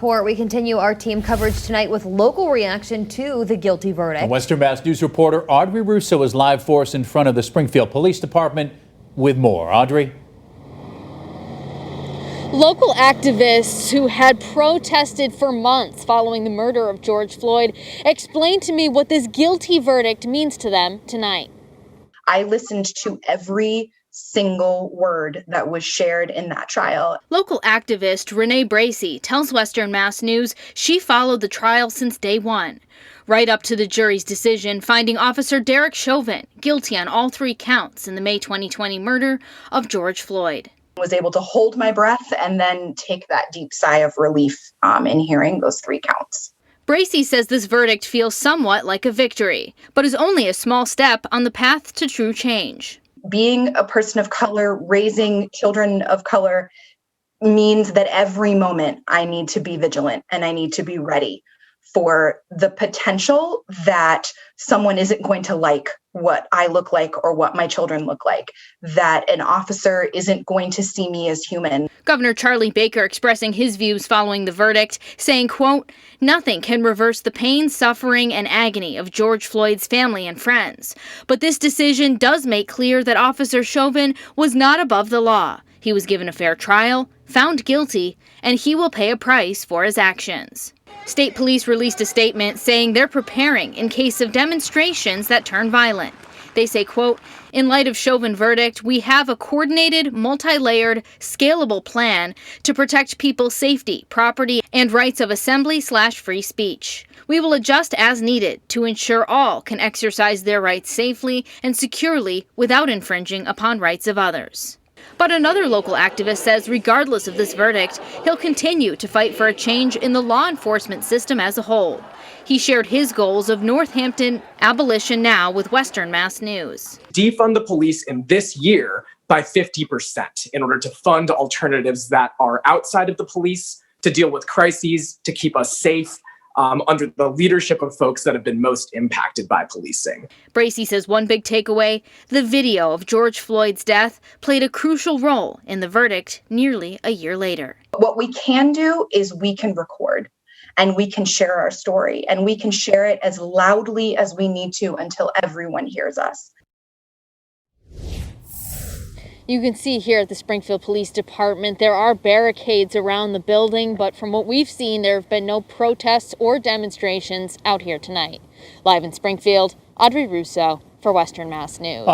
report. We continue our team coverage tonight with local reaction to the guilty verdict. Western Mass News reporter Audrey Russo is live for us in front of the Springfield Police Department with more. Audrey? Local activists who had protested for months following the murder of George Floyd explained to me what this guilty verdict means to them tonight. I listened to every single word that was shared in that trial. Local activist Renee Bracey tells Western Mass News she followed the trial since day one, right up to the jury's decision finding Officer Derek Chauvin guilty on all 3 counts in the May 2020 murder of George Floyd. Was able to hold my breath and then take that deep sigh of relief in hearing those 3 counts. Bracey says this verdict feels somewhat like a victory, but is only a small step on the path to true change. Being a person of color, raising children of color means that every moment I need to be vigilant and I need to be ready for the potential that someone isn't going to like what I look like or what my children look like, that an officer isn't going to see me as human. Governor Charlie Baker expressing his views following the verdict, saying, quote, "Nothing can reverse the pain, suffering, and agony of George Floyd's family and friends. But this decision does make clear that Officer Chauvin was not above the law. He was given a fair trial, found guilty, and he will pay a price for his actions." State police released a statement saying they're preparing in case of demonstrations that turn violent. They say, quote, "In light of Chauvin verdict, we have a coordinated, multi-layered, scalable plan to protect people's safety, property, and rights of assembly/free speech. We will adjust as needed to ensure all can exercise their rights safely and securely without infringing upon rights of others." But another local activist says regardless of this verdict, he'll continue to fight for a change in the law enforcement system as a whole. He shared his goals of Northampton abolition now with Western Mass News. Defund the police in this year by 50% in order to fund alternatives that are outside of the police to deal with crises, to keep us safe, under the leadership of folks that have been most impacted by policing. Bracey says one big takeaway, the video of George Floyd's death played a crucial role in the verdict nearly a year later. What we can do is we can record and we can share our story and we can share it as loudly as we need to until everyone hears us. You can see here at the Springfield Police Department, there are barricades around the building, but from what we've seen, there have been no protests or demonstrations out here tonight. Live in Springfield, Audrey Russo for Western Mass News.